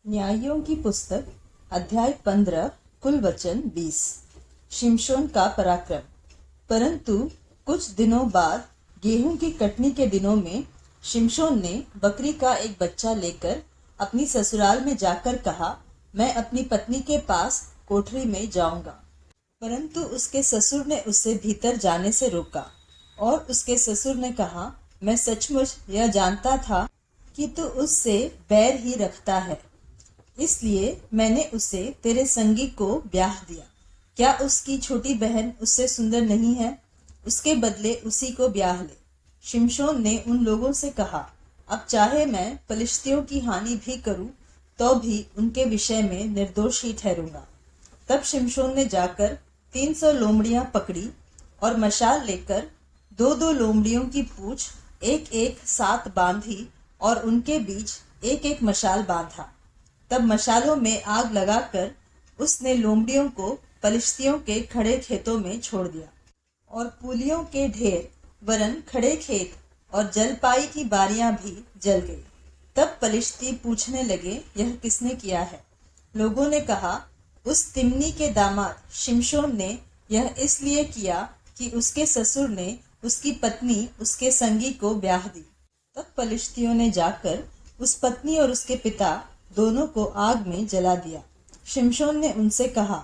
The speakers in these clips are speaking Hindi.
न्यायों की पुस्तक अध्याय 15 कुल वचन 20। शिमशोन का पराक्रम। परंतु कुछ दिनों बाद गेहूं की कटनी के दिनों में शिमशोन ने बकरी का एक बच्चा लेकर अपनी ससुराल में जाकर कहा, मैं अपनी पत्नी के पास कोठरी में जाऊंगा। परंतु उसके ससुर ने उसे भीतर जाने से रोका और उसके ससुर ने कहा, मैं सचमुच यह जानता था कि तू उससे बैर ही रखता है, इसलिए मैंने उसे तेरे संगी को ब्याह दिया। क्या उसकी छोटी बहन उससे सुंदर नहीं है? उसके बदले उसी को ब्याह ले। शिमशोन ने उन लोगों से कहा, अब चाहे मैं पलिश्तियों की हानि भी करूं तो भी उनके विषय में निर्दोष ही ठहरूंगा। तब शिमशोन ने जाकर 300 लोमड़ियां पकड़ी और मशाल लेकर 2-2 लोमड़ियों की पूंछ एक एक साथ बांधी और उनके बीच एक एक मशाल बांधा। तब मशालों में आग लगाकर उसने लोमड़ियों को पलिश्तियों के खड़े खेतों में छोड़ दिया और पूलियों के ढेर वरन खड़े खेत और जलपाई की बारियां भी जल गई। तब पलिश्ती पूछने लगे, यह किसने किया है? लोगों ने कहा, उस तिम्नी के दामाद शिमशोन ने यह इसलिए किया कि उसके ससुर ने उसकी पत्नी उसके संगी को ब्याह दी। तब पलिश्तियों ने जाकर उस पत्नी और उसके पिता दोनों को आग में जला दिया। शिमशोन ने उनसे कहा,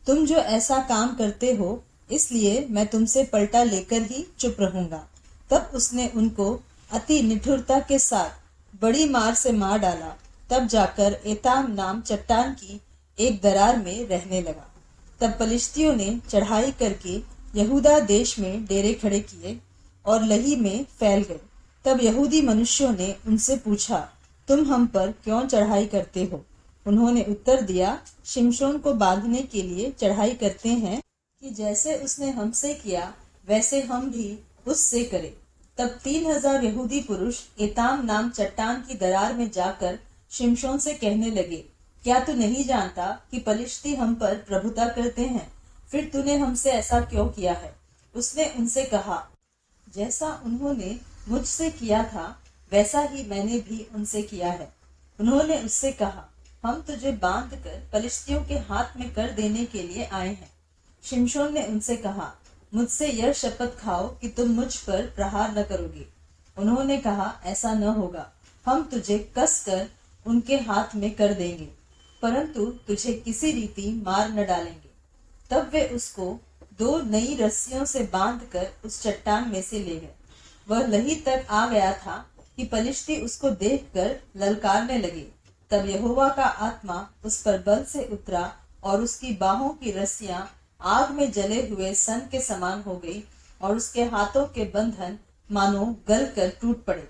तुम जो ऐसा काम करते हो, इसलिए मैं तुमसे पलटा लेकर ही चुप रहूंगा। तब उसने उनको अति निठुरता के साथ बड़ी मार से मार डाला। तब जाकर एताम नाम चट्टान की एक दरार में रहने लगा। तब पलिश्तियों ने चढ़ाई करके यहूदा देश में डेरे खड़े किए और लही में फैल गए। तब यहूदी मनुष्यों ने उनसे पूछा, तुम हम पर क्यों चढ़ाई करते हो? उन्होंने उत्तर दिया, शिमशोन को बांधने के लिए चढ़ाई करते हैं कि जैसे उसने हमसे किया वैसे हम भी उससे करें। तब 3000 यहूदी पुरुष एताम नाम चट्टान की दरार में जाकर शिमशोन से कहने लगे, क्या तू नहीं जानता कि पलिश्ती हम पर प्रभुता करते हैं? फिर तूने हमसे ऐसा क्यों किया है? उसने उनसे कहा, जैसा उन्होंने मुझसे किया था वैसा ही मैंने भी उनसे किया है। उन्होंने उससे कहा, हम तुझे बांधकर पलिश्तियों के हाथ में कर देने के लिए आए हैं। शिमशोन ने उनसे कहा, मुझसे यह शपथ खाओ कि तुम मुझ पर प्रहार न करोगे। उन्होंने कहा, ऐसा न होगा, हम तुझे कस कर उनके हाथ में कर देंगे, परंतु तुझे किसी रीति मार न डालेंगे। तब वे उसको 2 नई रस्सियों से बांधकर उस चट्टान में से ले गए। वह लही तक आ गया था कि पलिश्ती उसको देखकर ललकारने लगे। तब यहोवा का आत्मा उस पर बल से उतरा और उसकी बाहों की रस्सियां आग में जले हुए सन के समान हो गई और उसके हाथों के बंधन मानो गल कर टूट पड़े।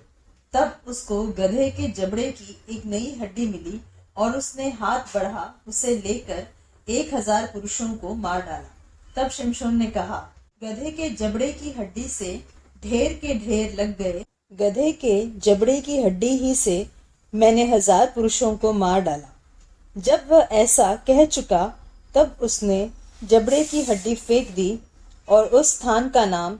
तब उसको गधे के जबड़े की एक नई हड्डी मिली और उसने हाथ बढ़ा उसे लेकर 1000 पुरुषों को मार डाला। तब शिमशोन ने कहा, गधे के जबड़े की हड्डी से ढेर के ढेर लग गए। गधे के जबड़े की हड्डी ही से मैंने 1000 पुरुषों को मार डाला। जब वह ऐसा कह चुका तब उसने जबड़े की हड्डी फेंक दी और उस स्थान का नाम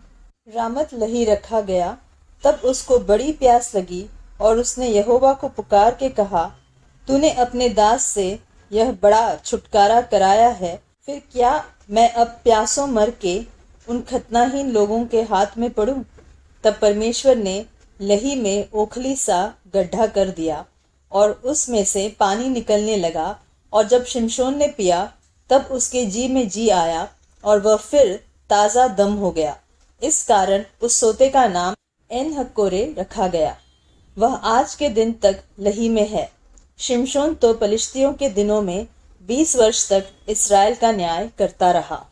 रामत लही रखा गया। तब उसको बड़ी प्यास लगी और उसने यहोवा को पुकार के कहा, तूने अपने दास से यह बड़ा छुटकारा कराया है, फिर क्या मैं अब प्यासों मर के उन खतनाहीन लोगों के हाथ में पड़ूं? तब परमेश्वर ने लही में ओखली सा गड्ढा कर दिया और उसमें से पानी निकलने लगा, और जब शिमशोन ने पिया तब उसके जी में जी आया और वह फिर ताज़ा दम हो गया। इस कारण उस सोते का नाम एन हक्कोरे रखा गया। वह आज के दिन तक लही में है। शिमशोन तो पलिश्तियों के दिनों में 20 वर्ष तक इस्राएल का न्याय करता रहा।